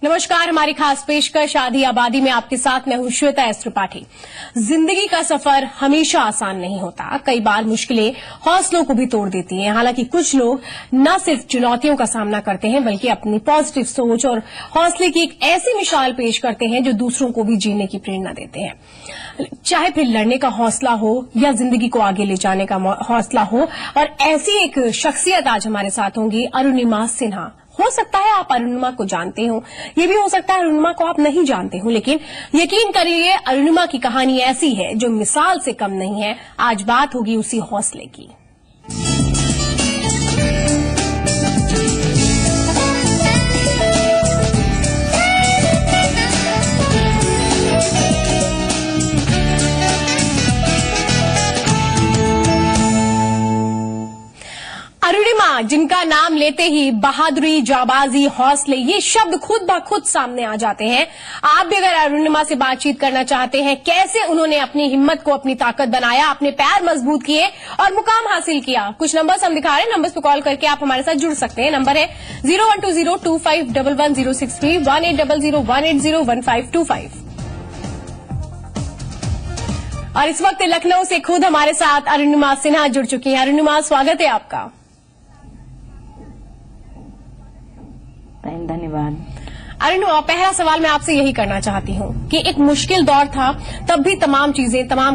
नमस्कार, हमारी खास पेशकश शादी आबादी में आपके साथ मैं हूं श्वेता एस त्रिपाठी। जिंदगी का सफर हमेशा आसान नहीं होता। कई बार मुश्किलें हौसलों को भी तोड़ देती हैं। हालांकि कुछ लोग न सिर्फ चुनौतियों का सामना करते हैं बल्कि अपनी पॉजिटिव सोच और हौसले की एक ऐसी मिसाल पेश करते हैं जो दूसरों को भी जीने की प्रेरणा देते हैं। चाहे फिर लड़ने का हौसला हो या जिंदगी को आगे ले जाने का हौसला हो। और ऐसी एक शख्सियत आज हमारे साथ होंगी, अरुणिमा सिन्हा। हो सकता है आप अरुणिमा को जानते हो, ये भी हो सकता है अरुणिमा को आप नहीं जानते हो, लेकिन यकीन करिए अरुणिमा की कहानी ऐसी है जो मिसाल से कम नहीं है। आज बात होगी उसी हौसले की। अरुणिमा, जिनका नाम लेते ही बहादुरी, जाबाजी, हौसले, ये शब्द खुद ब खुद सामने आ जाते हैं। आप भी अगर अरुणिमा से बातचीत करना चाहते हैं, कैसे उन्होंने अपनी हिम्मत को अपनी ताकत बनाया, अपने पैर मजबूत किए और मुकाम हासिल किया, कुछ नंबर्स हम दिखा रहे हैं। नंबर्स पर कॉल करके आप हमारे साथ जुड़ सकते हैं। नंबर है 012025111063, 1800180152 और इस वक्त लखनऊ से खुद हमारे साथ अरुणिमा सिन्हा जुड़ चुकी हैं। अरुणिमा, स्वागत है आपका। धन्यवाद। अरुणिमा, पहला सवाल मैं आपसे यही करना चाहती हूँ कि एक मुश्किल दौर था, तब भी तमाम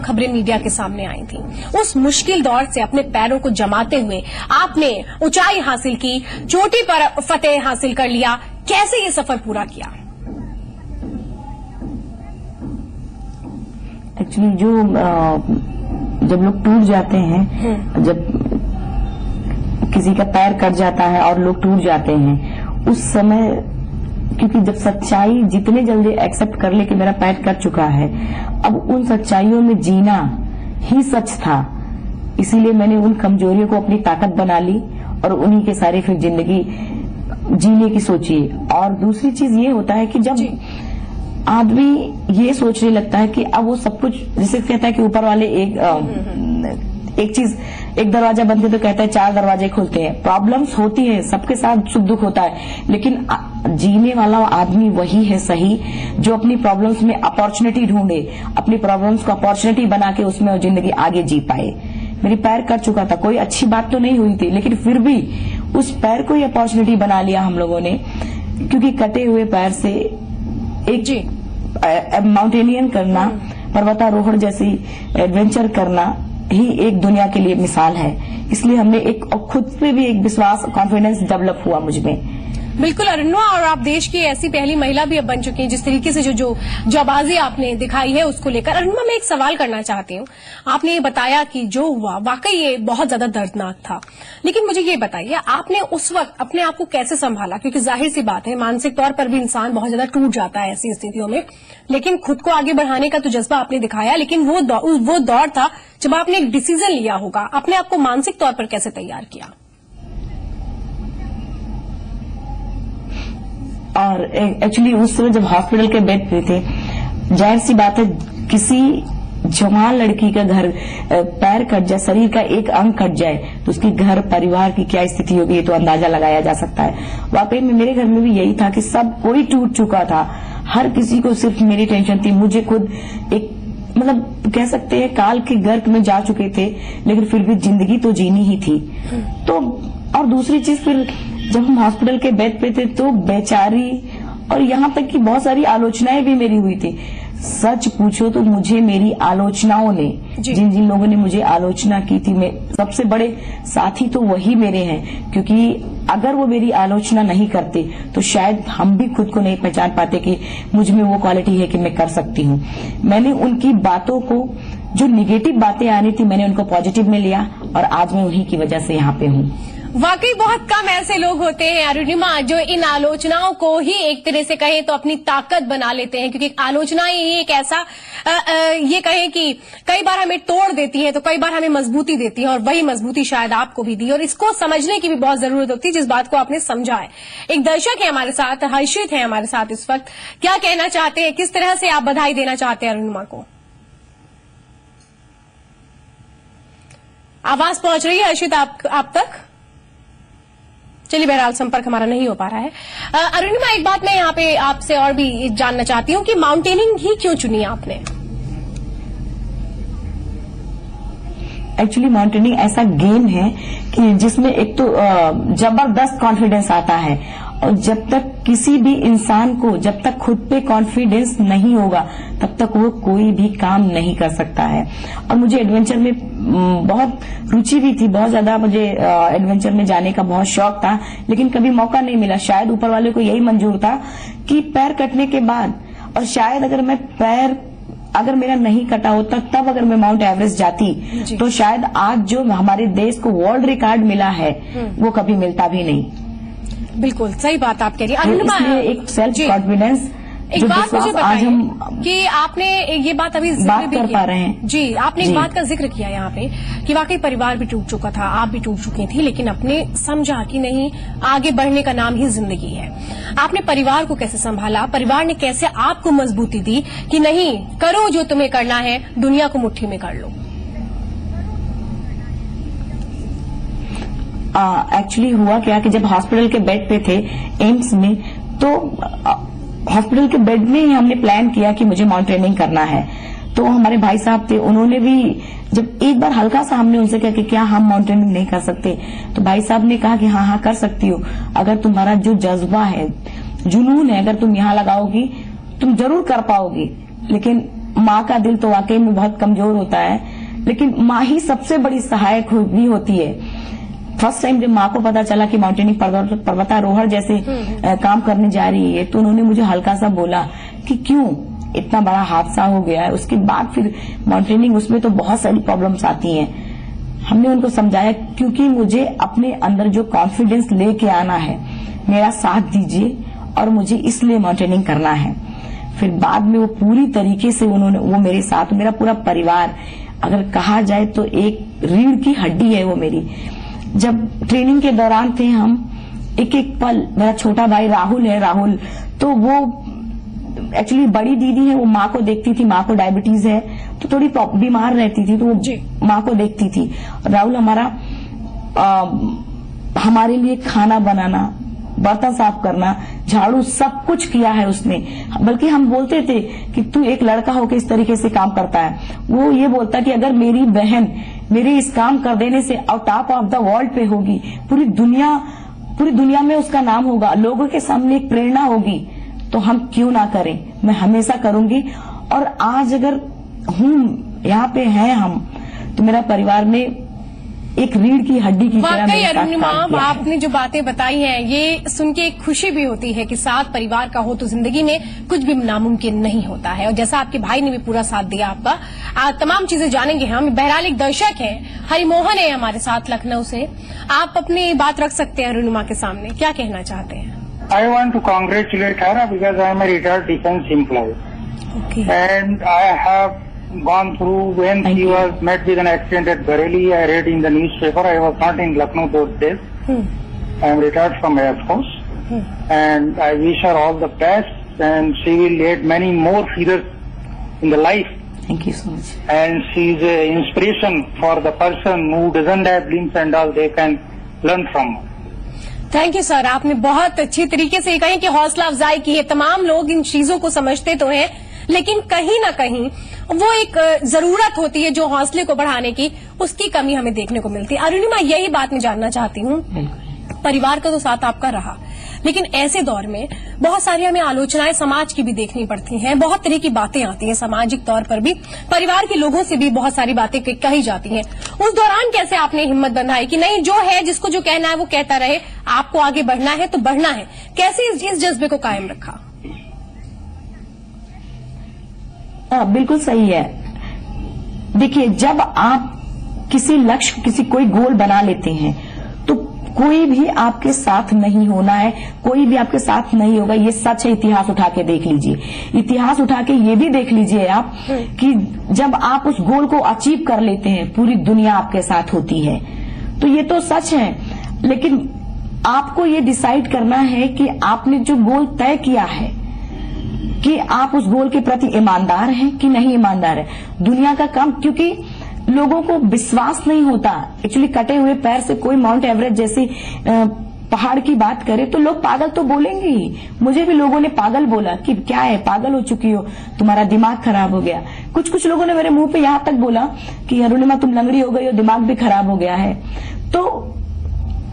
खबरें मीडिया के सामने आई थी। उस मुश्किल दौर से अपने पैरों को जमाते हुए आपने ऊंचाई हासिल की, चोटी पर फतेह हासिल कर लिया। कैसे ये सफर पूरा किया? एक्चुअली जब लोग टूट जाते हैं, जब किसी का पैर कट जाता है और लोग टूट जाते हैं, उस समय क्योंकि जब सच्चाई जितने जल्दी एक्सेप्ट कर ले कि मेरा पैर कट चुका है, अब उन सच्चाइयों में जीना ही सच था। इसीलिए मैंने उन कमजोरियों को अपनी ताकत बना ली और उन्हीं के सारे फिर जिंदगी जीने की सोची। और दूसरी चीज ये होता है कि जब आदमी ये सोचने लगता है कि अब वो सब कुछ, जिसे कहता है कि ऊपर वाले एक दरवाजा बंद है तो कहता है 4 दरवाजे खुलते हैं। प्रॉब्लम्स होती है, सबके साथ सुख दुख होता है, लेकिन जीने वाला आदमी वही है सही जो अपनी प्रॉब्लम्स में अपॉर्चुनिटी ढूंढे, अपनी प्रॉब्लम्स को अपॉर्चुनिटी बना के उसमें जिंदगी आगे जी पाए। मेरी पैर कट चुका था, कोई अच्छी बात तो नहीं हुई थी, लेकिन फिर भी उस पैर को ही अपॉर्चुनिटी बना लिया हम लोगों ने, क्योंकि कटे हुए पैर से एक माउंटेनियन करना, पर्वतारोहण जैसी एडवेंचर करना ही एक दुनिया के लिए मिसाल है। इसलिए हमने एक खुद पे भी एक विश्वास, कॉन्फिडेंस डेवलप हुआ मुझ में। बिल्कुल अरुणिमा, और आप देश की ऐसी पहली महिला भी अब बन चुकी हैं जिस तरीके से जो जाबाजी आपने दिखाई है उसको लेकर। अरुणिमा, मैं एक सवाल करना चाहती हूँ। आपने ये बताया कि जो हुआ वाकई ये बहुत ज्यादा दर्दनाक था, लेकिन मुझे ये बताइए आपने उस वक्त अपने आप को कैसे संभाला? क्योंकि जाहिर सी बात है मानसिक तौर पर भी इंसान बहुत ज्यादा टूट जाता है ऐसी स्थितियों में, लेकिन खुद को आगे बढ़ाने का तो जज्बा आपने दिखाया। लेकिन वो दौर था जब आपने एक डिसीजन लिया होगा, अपने आप को मानसिक तौर पर कैसे तैयार किया? और एक्चुअली उस समय जब हॉस्पिटल के बेड पे थे, जाहिर सी बात है किसी जवान लड़की का घर पैर कट जाए, शरीर का एक अंग कट जाए तो उसकी घर परिवार की क्या स्थिति होगी, ये तो अंदाजा लगाया जा सकता है। वाकई में मेरे घर में भी यही था कि सब कोई टूट चुका था, हर किसी को सिर्फ मेरी टेंशन थी। मुझे खुद एक मतलब कह सकते हैं काल के गर्क में जा चुके थे, लेकिन फिर भी जिंदगी तो जीनी ही थी। तो और दूसरी चीज, फिर जब हम हॉस्पिटल के बेड पे थे तो बेचारी, और यहाँ तक कि बहुत सारी आलोचनाएं भी मेरी हुई थी। सच पूछो तो मुझे मेरी आलोचनाओं ने, जिन जिन लोगों ने मुझे आलोचना की थी, सबसे बड़े साथी तो वही मेरे हैं, क्योंकि अगर वो मेरी आलोचना नहीं करते तो शायद हम भी खुद को नहीं पहचान पाते कि मुझ में वो क्वालिटी है कि मैं कर सकती हूँ। मैंने उनकी बातों को, जो निगेटिव बातें आनी थी, मैंने उनको पॉजिटिव में लिया और आज मैं उन्हीं की वजह से यहाँ पे हूँ। वाकई बहुत कम ऐसे लोग होते हैं अरुणिमा जो इन आलोचनाओं को ही एक तरह से कहें तो अपनी ताकत बना लेते हैं, क्योंकि आलोचनाएं ही एक ऐसा ये कहें कि कई बार हमें तोड़ देती है तो कई बार हमें मजबूती देती है, और वही मजबूती शायद आपको भी दी, और इसको समझने की भी बहुत जरूरत होती है जिस बात को आपने समझा है। एक दर्शक है हमारे साथ, हर्षित है हमारे साथ इस वक्त, क्या कहना चाहते हैं, किस तरह से आप बधाई देना चाहते हैं अरुणिमा को? आवाज पहुंच रही है हर्षित आप तक? चलिए, बहरहाल संपर्क हमारा नहीं हो पा रहा है। अरुणिमा, एक बात मैं यहाँ पे आपसे और भी जानना चाहती हूँ कि माउंटेनिंग ही क्यों चुनी आपने? एक्चुअली माउंटेनिंग ऐसा गेम है कि जिसमें एक तो जबरदस्त कॉन्फिडेंस आता है, और जब तक किसी भी इंसान को जब तक खुद पे कॉन्फिडेंस नहीं होगा तब तक वो कोई भी काम नहीं कर सकता है। और मुझे एडवेंचर में बहुत रुचि भी थी, बहुत ज्यादा मुझे एडवेंचर में जाने का बहुत शौक था, लेकिन कभी मौका नहीं मिला। शायद ऊपर वाले को यही मंजूर था कि पैर कटने के बाद, और शायद अगर मेरा नहीं कटा होता तब अगर मैं माउंट एवरेस्ट जाती तो शायद आज जो हमारे देश को वर्ल्ड रिकॉर्ड मिला है वो कभी मिलता भी नहीं। बिल्कुल सही बात आप कह रही हैं। इसलिए एक सेल्फ कॉन्फिडेंस, एक बात मुझे बताइए कि आपने ये बात अभी बात कर पा रहे हैं जी, आपने एक बात का जिक्र किया यहाँ पे कि वाकई परिवार भी टूट चुका था, आप भी टूट चुकी थी, लेकिन अपने समझा कि नहीं, आगे बढ़ने का नाम ही जिंदगी है। आपने परिवार को कैसे संभाला? परिवार ने कैसे आपको मजबूती दी कि नहीं, करो जो तुम्हें करना है, दुनिया को मुट्ठी में कर लो? एक्चुअली हुआ क्या कि जब हॉस्पिटल के बेड पे थे एम्स में, तो हॉस्पिटल के बेड में ही हमने प्लान किया कि मुझे माउंटेनिंग करना है। तो हमारे भाई साहब थे, उन्होंने भी जब एक बार हल्का सा हमने उनसे कहा कि क्या हम माउंटेनिंग नहीं कर सकते, तो भाई साहब ने कहा कि हाँ कर सकती हो, अगर तुम्हारा जो जज्बा है, जुनून है, अगर तुम यहाँ लगाओगी तुम जरूर कर पाओगी। लेकिन माँ का दिल तो वाकई में बहुत कमजोर होता है, लेकिन माँ ही सबसे बड़ी सहायक भी होती है। फर्स्ट टाइम जब माँ को पता चला कि माउंटेनिंग पर्वतारोहण जैसे काम करने जा रही है, तो उन्होंने मुझे हल्का सा बोला कि क्यों, इतना बड़ा हादसा हो गया है, उसके बाद फिर माउंटेनिंग, उसमें तो बहुत सारी प्रॉब्लम्स आती हैं। हमने उनको समझाया क्योंकि मुझे अपने अंदर जो कॉन्फिडेंस लेके आना है, मेरा साथ दीजिए और मुझे इसलिए माउंटेनिंग करना है। फिर बाद में वो पूरी तरीके से वो मेरे साथ, मेरा पूरा परिवार, अगर कहा जाए तो एक रीढ़ की हड्डी है वो मेरी। जब ट्रेनिंग के दौरान थे हम, एक एक पल, मेरा छोटा भाई राहुल, तो वो एक्चुअली बड़ी दीदी है, वो माँ को देखती थी, माँ को डायबिटीज है तो थोड़ी बीमार रहती थी, तो वो माँ को देखती थी। राहुल हमारे लिए खाना बनाना, बर्तन साफ करना, झाड़ू, सब कुछ किया है उसने। बल्कि हम बोलते थे कि तू एक लड़का होकर इस तरीके से काम करता है। वो ये बोलता कि अगर मेरी बहन मेरे इस काम कर देने से टॉप ऑफ द वर्ल्ड पे होगी, पूरी दुनिया में उसका नाम होगा, लोगों के सामने एक प्रेरणा होगी, तो हम क्यों ना करें। मैं हमेशा करूंगी। और आज अगर यहाँ पे हैं हम, तो मेरा परिवार ने एक रीढ़ की हड्डी की तरह मेरे साथ काम किया है। आपने जो बातें बताई हैं, ये सुन के एक खुशी भी होती है कि साथ परिवार का हो तो जिंदगी में कुछ भी नामुमकिन नहीं होता है। और जैसा आपके भाई ने भी पूरा साथ दिया आपका, तमाम चीजें जानेंगे हम। बहरहाल एक दर्शक है, हरिमोहन है हमारे साथ लखनऊ से, आप अपनी बात रख सकते हैं अरुणिमा के सामने, क्या कहना चाहते हैं? I want to congratulate her because I am a retired defense employee. Okay. And I have gone through when she was met with an accident at Bareilly. I read in the newspaper. I was not in Lucknow those days. I am retired from Air Force. And I wish her all the best, and she will add many more feathers in the life. Thank you so much. And she is an inspiration for the person who doesn't have limbs and all, they can learn from her. Thank you sir, आपने बहुत अच्छी तरीके से कही कि हौसला अफजाई की है। तमाम लोग इन चीजों को समझते तो हैं, लेकिन कहीं ना कहीं वो एक जरूरत होती है जो हौसले को बढ़ाने की, उसकी कमी हमें देखने को मिलती है। अरुणिमा, यही बात मैं जानना चाहती हूँ, परिवार का तो साथ आपका रहा, लेकिन ऐसे दौर में बहुत सारी हमें आलोचनाएं समाज की भी देखनी पड़ती हैं, बहुत तरह की बातें आती हैं, सामाजिक तौर पर भी परिवार के लोगों से भी बहुत सारी बातें कही जाती हैं। उस दौरान कैसे आपने हिम्मत बंधाई कि नहीं, जो है, जिसको जो कहना है वो कहता रहे, आपको आगे बढ़ना है तो बढ़ना है? कैसे इस जज्बे को कायम रखा? बिल्कुल सही है। देखिए, जब आप किसी लक्ष्य, कोई गोल बना लेते हैं, तो कोई भी आपके साथ नहीं होना है, कोई भी आपके साथ नहीं होगा, ये सच है। इतिहास उठा के देख लीजिए, इतिहास उठा के ये भी देख लीजिए आप कि जब आप उस गोल को अचीव कर लेते हैं, पूरी दुनिया आपके साथ होती है। तो ये तो सच है, लेकिन आपको ये डिसाइड करना है कि आपने जो गोल तय किया है, कि आप उस गोल के प्रति ईमानदार हैं कि नहीं ईमानदार है। दुनिया का काम, क्योंकि लोगों को विश्वास नहीं होता, एक्चुअली कटे हुए पैर से कोई माउंट एवरेस्ट जैसी पहाड़ की बात करें तो लोग पागल तो बोलेंगे ही। मुझे भी लोगों ने पागल बोला कि क्या है, पागल हो चुकी हो, तुम्हारा दिमाग खराब हो गया। कुछ लोगों ने मेरे मुंह पे यहां तक बोला कि अरुणिमा तुम लंगड़ी हो गई हो, दिमाग भी खराब हो गया है। तो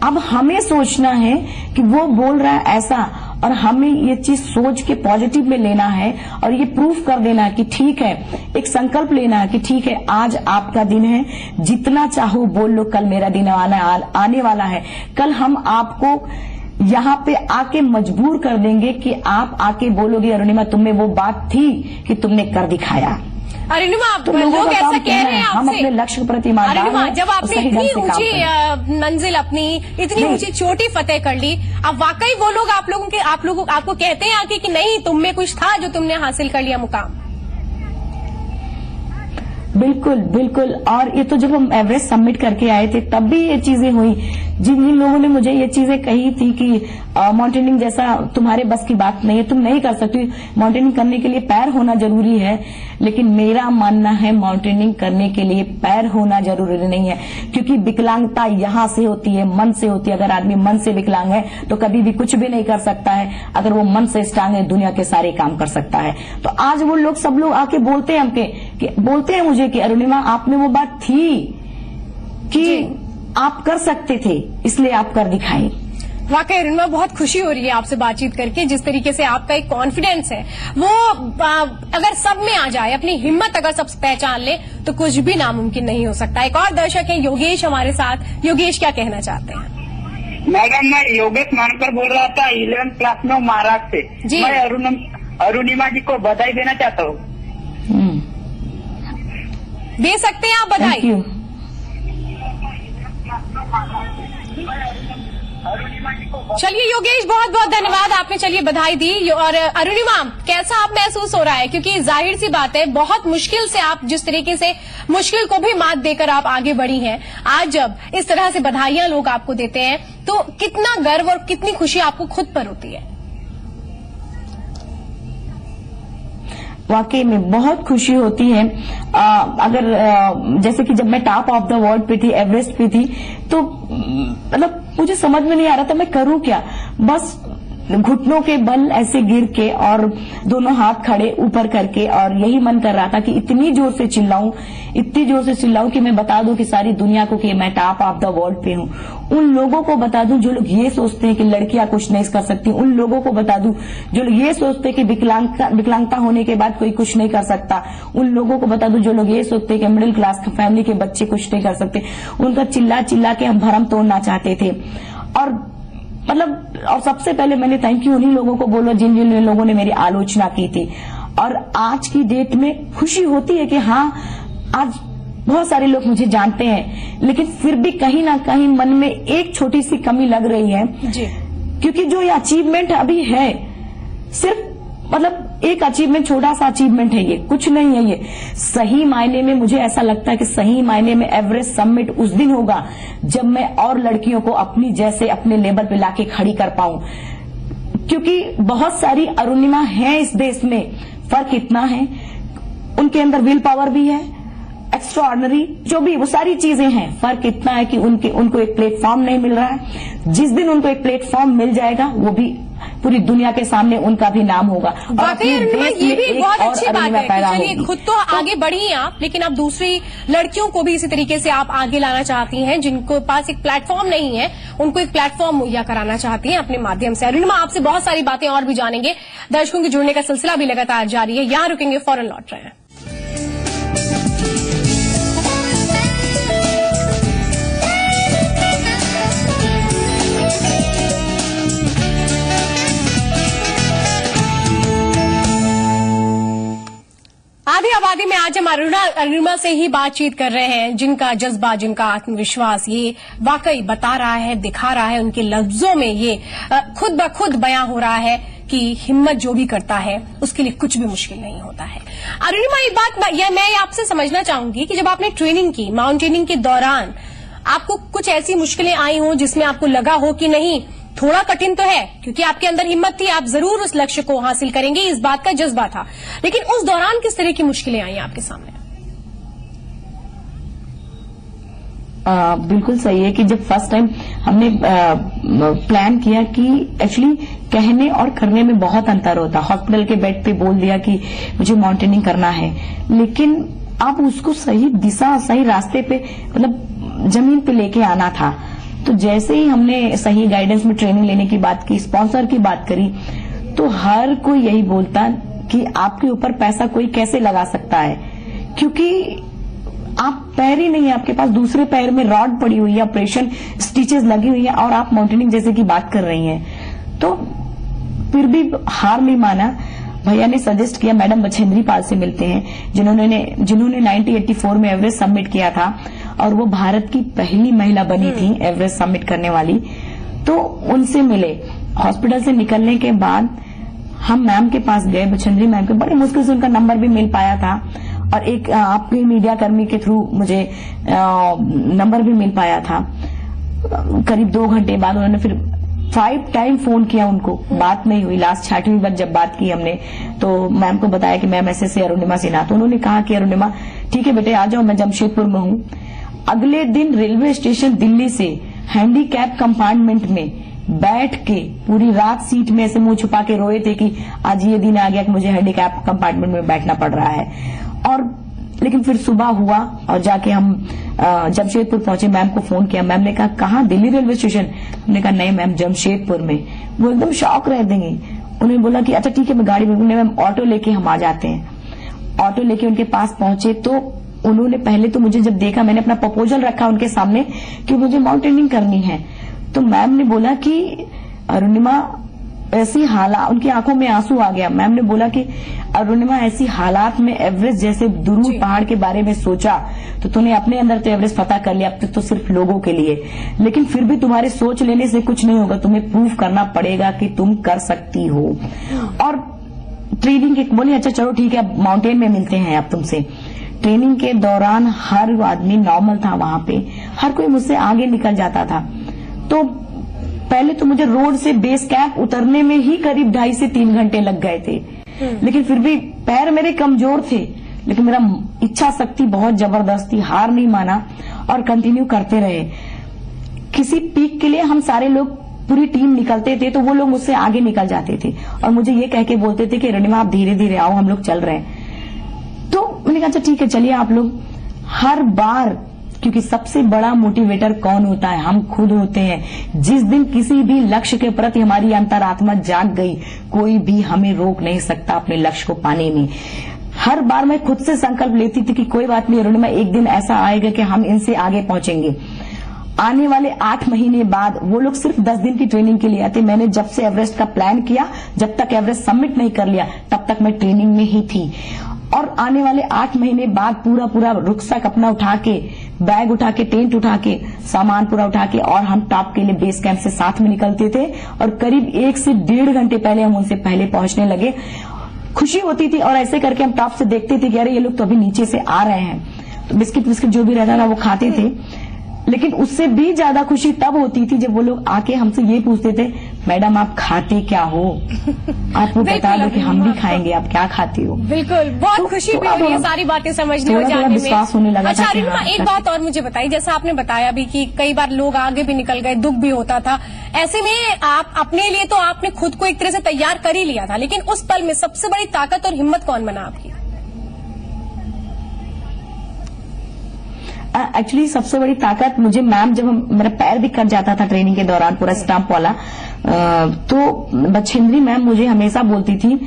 अब हमें सोचना है कि वो बोल रहा है ऐसा, और हमें ये चीज सोच के पॉजिटिव में लेना है और ये प्रूफ कर देना है कि ठीक है, एक संकल्प लेना है कि ठीक है, आज आपका दिन है, जितना चाहो बोल लो, कल मेरा दिन आने वाला है। कल हम आपको यहाँ पे आके मजबूर कर देंगे कि आप आके बोलोगे अरुणिमा तुम में वो बात थी कि तुमने कर दिखाया। अरुणिमा, आप तो लोग ऐसा कह रहे हैं हम अपने लक्ष्य के प्रति ईमानदार हैं। जब आपने इतनी ऊंची मंजिल, अपनी इतनी ऊंची चोटी फतेह कर ली, अब वाकई वो लोग आपको कहते हैं आके कि नहीं, तुम में कुछ था जो तुमने हासिल कर लिया मुकाम? बिल्कुल। और ये तो जब हम एवरेस्ट सबमिट करके आए थे तब भी ये चीजें हुई। जिन लोगों ने मुझे ये चीजें कही थी कि माउंटेनिंग जैसा तुम्हारे बस की बात नहीं है, तुम नहीं कर सकती, माउंटेनिंग करने के लिए पैर होना जरूरी है। लेकिन मेरा मानना है माउंटेनिंग करने के लिए पैर होना जरूरी नहीं है, क्योंकि विकलांगता यहाँ से होती है, मन से होती है। अगर आदमी मन से विकलांग है तो कभी भी कुछ भी नहीं कर सकता है। अगर वो मन से स्ट्रांग है, दुनिया के सारे काम कर सकता है। तो आज वो लोग सब लोग आके बोलते हैं मुझे कि अरुणिमा आप में वो बात थी कि आप कर सकते थे, इसलिए आप कर दिखाए। वाकई अरुणिमा, बहुत खुशी हो रही है आपसे बातचीत करके। जिस तरीके से आपका एक कॉन्फिडेंस है वो अगर सब में आ जाए, अपनी हिम्मत अगर सब पहचान ले तो कुछ भी नामुमकिन नहीं हो सकता। एक और दर्शक है योगेश हमारे साथ। योगेश, क्या कहना चाहते हैं? मैडम, मैं योगेश मानकर बोल रहा था 11th क्लास में महाराष्ट्र से। मैं अरुणिमा जी को बधाई देना चाहता हूँ। दे सकते हैं आप बधाई? चलिए योगेश, बहुत बहुत धन्यवाद, आपने चलिए बधाई दी। और अरुणिमा, कैसा आप महसूस हो रहा है? क्योंकि जाहिर सी बात है, बहुत मुश्किल से आप, जिस तरीके से मुश्किल को भी मात देकर आप आगे बढ़ी हैं, आज जब इस तरह से बधाइयां लोग आपको देते हैं तो कितना गर्व और कितनी खुशी आपको खुद पर होती है? वाकई में बहुत खुशी होती है। जैसे कि जब मैं टॉप ऑफ द वर्ल्ड पे थी, एवरेस्ट पे थी, तो मतलब मुझे समझ में नहीं आ रहा था मैं करूं क्या। बस घुटनों के बल ऐसे गिर के और दोनों हाथ खड़े ऊपर करके, और यही मन कर रहा था कि इतनी जोर से चिल्लाऊं कि मैं बता दूं कि सारी दुनिया को कि मैं टॉप ऑफ द वर्ल्ड पे हूं। उन लोगों को बता दूं जो लोग ये सोचते हैं कि लड़कियां कुछ नहीं कर सकती, उन लोगों को बता दूं जो लोग ये सोचते हैं कि विकलांगता होने के बाद कोई कुछ नहीं कर सकता, उन लोगों को बता दूं जो लोग ये सोचते हैं कि मिडिल क्लास फैमिली के बच्चे कुछ नहीं कर सकते। उनका चिल्ला के हम भरम तोड़ना चाहते थे। और सबसे पहले मैंने थैंक यू उन्हीं लोगों को बोला जिन लोगों ने मेरी आलोचना की थी। और आज की डेट में खुशी होती है कि हाँ, आज बहुत सारे लोग मुझे जानते हैं, लेकिन फिर भी कहीं ना कहीं मन में एक छोटी सी कमी लग रही है जी। क्योंकि जो ये अचीवमेंट अभी है, सिर्फ एक अचीवमेंट, छोटा सा अचीवमेंट है, ये कुछ नहीं है। ये सही मायने में मुझे ऐसा लगता है कि सही मायने में एवरेस्ट सबमिट उस दिन होगा जब मैं और लड़कियों को अपनी जैसे अपने लेवल पे लाके खड़ी कर पाऊं। क्योंकि बहुत सारी अरुणिमा है इस देश में, फर्क इतना है उनके अंदर विल पावर भी है, एक्स्ट्राऑर्डिनरी जो भी वो सारी चीजें हैं। फर्क इतना है कि उनको एक प्लेटफॉर्म नहीं मिल रहा है। जिस दिन उनको एक प्लेटफॉर्म मिल जाएगा, वो भी पूरी दुनिया के सामने उनका भी नाम होगा। वाकई ये भी एक बहुत अच्छी बात है कि चलिए खुद तो आगे बढ़ी हैं आप, लेकिन अब दूसरी लड़कियों को भी इसी तरीके से आप आगे लाना चाहती हैं, जिनको पास एक प्लेटफॉर्म नहीं है, उनको एक प्लेटफॉर्म मुहैया कराना चाहती हैं अपने माध्यम से। अरुणिमा, आपसे बहुत सारी बातें और भी जानेंगे। दर्शकों के जुड़ने का सिलसिला भी लगातार जारी है, यहां रुकेंगे, फौरन लौट रहे हैं। आधी आबादी में आज हम अरुणिमा से ही बातचीत कर रहे हैं, जिनका जज्बा, जिनका आत्मविश्वास ये वाकई बता रहा है, दिखा रहा है, उनके लफ्जों में ये खुद ब खुद बयां हो रहा है कि हिम्मत जो भी करता है उसके लिए कुछ भी मुश्किल नहीं होता है। अरुणिमा, एक बात मैं आपसे समझना चाहूंगी कि जब आपने ट्रेनिंग की, माउंटेनिंग के दौरान आपको कुछ ऐसी मुश्किलें आई हों जिसमें आपको लगा हो कि नहीं, थोड़ा कठिन तो है, क्योंकि आपके अंदर हिम्मत थी, आप जरूर उस लक्ष्य को हासिल करेंगे, इस बात का जज्बा था, लेकिन उस दौरान किस तरह की मुश्किलें आई आपके सामने? बिल्कुल सही है कि जब फर्स्ट टाइम हमने प्लान किया कि एक्चुअली कहने और करने में बहुत अंतर होता। हॉस्पिटल के बेड पे बोल दिया कि मुझे माउंटेनिंग करना है, लेकिन आप उसको सही दिशा, सही रास्ते पे, मतलब जमीन पे लेके आना था। तो जैसे ही हमने सही गाइडेंस में ट्रेनिंग लेने की बात की, स्पॉन्सर की बात करी, तो हर कोई यही बोलता कि आपके ऊपर पैसा कोई कैसे लगा सकता है, क्योंकि आप पैर ही नहीं है आपके पास, दूसरे पैर में रॉड पड़ी हुई है, ऑपरेशन स्टिचेस लगी हुई है, और आप माउंटेनिंग जैसे की बात कर रही हैं। तो फिर भी हार नहीं माना। भैया ने सजेस्ट किया, मैडम बछेंद्री पाल से मिलते हैं, जिन्होंने 1984 में एवरेस्ट सबमिट किया था, और वो भारत की पहली महिला बनी थी एवरेस्ट सबमिट करने वाली। तो उनसे मिले। हॉस्पिटल से निकलने के बाद हम मैम के पास गए, बछेंद्री मैम के, बड़ी मुश्किल से उनका नंबर भी मिल पाया था, और एक आपके मीडिया कर्मी के थ्रू मुझे नंबर भी मिल पाया था। करीब 2 घंटे बाद उन्होंने फिर 5 टाइम फोन किया, उनको बात नहीं हुई। लास्ट 6वीं बार जब बात की हमने, तो मैम को बताया कि मैम ऐसे से अरुणिमा सिन्हा। तो उन्होंने कहा कि अरुणिमा ठीक है बेटे, आ जाओ, मैं जमशेदपुर में हूं। अगले दिन रेलवे स्टेशन दिल्ली से हैंडीकैप कंपार्टमेंट में बैठ के पूरी रात सीट में ऐसे मुंह छुपा के रोए थे कि आज ये दिन आ गया कि मुझे हैंडीकैप कंपार्टमेंट में बैठना पड़ रहा है। और लेकिन फिर सुबह हुआ और जाके हम जमशेदपुर पहुंचे, मैम को फोन किया। मैम ने कहा कहाँ, दिल्ली रेलवे स्टेशन? हमने कहा नहीं मैम, जमशेदपुर में। वो एकदम शॉक रह देंगे। उन्होंने बोला कि अच्छा ठीक है, मैं गाड़ी में, मैम ऑटो लेके हम आ जाते हैं। ऑटो लेके उनके पास पहुंचे तो उन्होंने पहले तो मुझे जब देखा, मैंने अपना प्रपोजल रखा उनके सामने कि मुझे माउंटेनिंग करनी है, तो मैम ने बोला कि अरुणिमा ऐसी हालात, उनकी आंखों में आंसू आ गया। मैम ने बोला कि अरुणिमा ऐसी हालात में एवरेस्ट जैसे दूर पहाड़ के बारे में सोचा, तो तूने अपने अंदर तो एवरेस्ट फतह कर लिया, अब तक तो सिर्फ लोगों के लिए, लेकिन फिर भी तुम्हारे सोच लेने से कुछ नहीं होगा, तुम्हें प्रूव करना पड़ेगा कि तुम कर सकती हो। और ट्रेनिंग के बोली अच्छा चलो ठीक है, अब माउंटेन में मिलते हैं अब तुमसे। ट्रेनिंग के दौरान हर आदमी नॉर्मल था वहां पे, हर कोई मुझसे आगे निकल जाता था। तो पहले तो मुझे रोड से बेस कैंप उतरने में ही करीब 2.5 से 3 घंटे लग गए थे, लेकिन फिर भी पैर मेरे कमजोर थे, लेकिन मेरा इच्छा शक्ति बहुत जबरदस्त थी, हार नहीं माना और कंटिन्यू करते रहे। किसी पीक के लिए हम सारे लोग, पूरी टीम निकलते थे, तो वो लोग मुझसे आगे निकल जाते थे और मुझे ये कह के बोलते थे कि अरुणिमा आप धीरे धीरे आओ, हम लोग चल रहे हैं। तो मैंने कहा अच्छा ठीक है चलिए आप लोग। हर बार, क्योंकि सबसे बड़ा मोटिवेटर कौन होता है? हम खुद होते हैं। जिस दिन किसी भी लक्ष्य के प्रति हमारी अंतरात्मा जाग गई, कोई भी हमें रोक नहीं सकता अपने लक्ष्य को पाने में। हर बार मैं खुद से संकल्प लेती थी कि कोई बात नहीं अरुणिमा, एक दिन ऐसा आएगा कि हम इनसे आगे पहुंचेंगे। आने वाले 8 महीने बाद वो लोग सिर्फ 10 दिन की ट्रेनिंग के लिए आते। मैंने जब से एवरेस्ट का प्लान किया, जब तक एवरेस्ट सबमिट नहीं कर लिया, तब तक मैं ट्रेनिंग में ही थी। और आने वाले 8 महीने बाद पूरा रुकसक अपना उठा के, बैग उठा के, टेंट उठा के, सामान पूरा उठा के, और हम टॉप के लिए बेस कैंप से साथ में निकलते थे। और करीब 1 से 1.5 घंटे पहले हम उनसे पहले पहुंचने लगे। खुशी होती थी और ऐसे करके हम टॉप से देखते थे कि अरे ये लोग तो अभी नीचे से आ रहे हैं, तो बिस्किट जो भी रहता था वो खाते थे। लेकिन उससे भी ज्यादा खुशी तब होती थी जब वो लोग आके हमसे ये पूछते थे, मैडम आप खाते क्या हो? आपको बता दो कि हम भी खाएंगे, आप क्या खाती हो? बिल्कुल, बहुत खुशी भी हुई है सारी बातें समझने और जानने में। विश्वास होने लगा। अच्छा अरुणिमा, एक बात और मुझे बताइए, जैसा आपने बताया भी कि कई बार लोग आगे भी निकल गए, दुख भी होता था, ऐसे में आप अपने लिए तो आपने खुद को एक तरह से तैयार कर ही लिया था, लेकिन उस पल में सबसे बड़ी ताकत और हिम्मत कौन बना आपकी? एक्चुअली सबसे बड़ी ताकत मुझे मैम, जब मेरा पैर भी कट जाता था ट्रेनिंग के दौरान पूरा स्टंप वाला, तो बछेंद्री मैम मुझे हमेशा बोलती थी,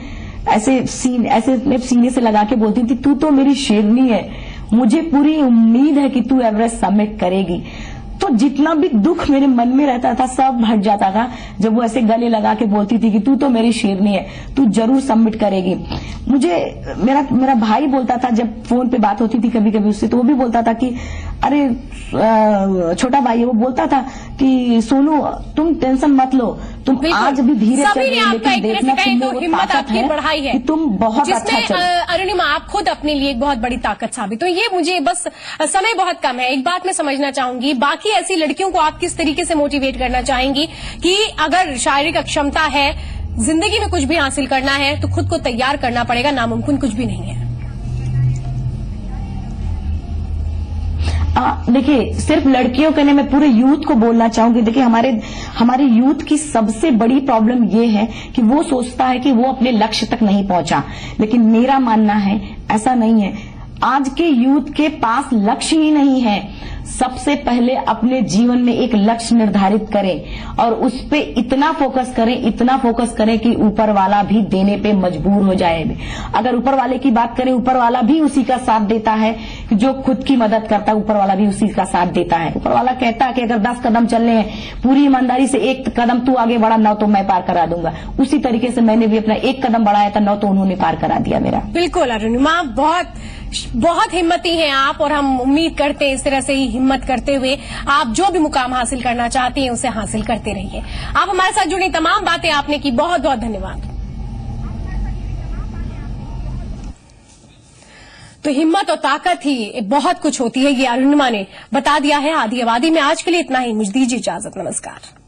ऐसे सीने से लगा के बोलती थी, तू तो मेरी शेरनी है, मुझे पूरी उम्मीद है कि तू एवरेस्ट सबमिट करेगी। तो जितना भी दुख मेरे मन में रहता था सब हट जाता था जब वो ऐसे गले लगा के बोलती थी कि तू तो मेरी शेरनी है, तू जरूर सबमिट करेगी। मुझे मेरा भाई बोलता था, जब फोन पे बात होती थी कभी कभी उससे, तो वो भी बोलता था कि अरे छोटा भाई है, वो बोलता था कि सोनू तुम टेंशन मत लो, तुम आज भी धीरे चल रही हो, लेकिन देखना तुमने वो ताकत है बढ़ाई है कि तुम बहुत अच्छा चलो। अरुणिमा आप खुद अपने लिए एक बहुत बड़ी ताकत साबित हो। ये मुझे बस समय बहुत कम है, एक बात मैं समझना चाहूंगी, बाकी ऐसी लड़कियों को आप किस तरीके से मोटिवेट करना चाहेंगी कि अगर शारीरिक अक्षमता है, जिंदगी में कुछ भी हासिल करना है तो खुद को तैयार करना पड़ेगा, नामुमकिन कुछ भी नहीं है। देखिए, सिर्फ लड़कियों के नहीं, मैं पूरे यूथ को बोलना चाहूंगी। देखिए, हमारे यूथ की सबसे बड़ी प्रॉब्लम ये है कि वो सोचता है कि वो अपने लक्ष्य तक नहीं पहुंचा, लेकिन मेरा मानना है ऐसा नहीं है। आज के यूथ के पास लक्ष्य ही नहीं है। सबसे पहले अपने जीवन में एक लक्ष्य निर्धारित करें और उस पे इतना फोकस करें कि ऊपर वाला भी देने पे मजबूर हो जाए। अगर ऊपर वाले की बात करें, ऊपर वाला भी उसी का साथ देता है जो खुद की मदद करता है, ऊपर वाला भी उसी का साथ देता है। ऊपर वाला कहता है कि अगर 10 कदम चलने हैं, पूरी ईमानदारी से 1 कदम तू आगे बढ़ा, 9 तो मैं पार करा दूंगा। उसी तरीके से मैंने भी अपना 1 कदम बढ़ाया था, 9 तो उन्होंने पार करा दिया मेरा। बिल्कुल अरुणिमा, बहुत हिम्मती हैं आप, और हम उम्मीद करते हैं इस तरह से ही हिम्मत करते हुए आप जो भी मुकाम हासिल करना चाहती हैं उसे हासिल करते रहिए। आप हमारे साथ जुड़ी तमाम बातें आपने की, बहुत बहुत धन्यवाद। तो हिम्मत और ताकत ही बहुत कुछ होती है, ये अरुणिमा ने बता दिया है आदि आबादी में। आज के लिए इतना ही, मुझे दीजिए इजाजत, नमस्कार।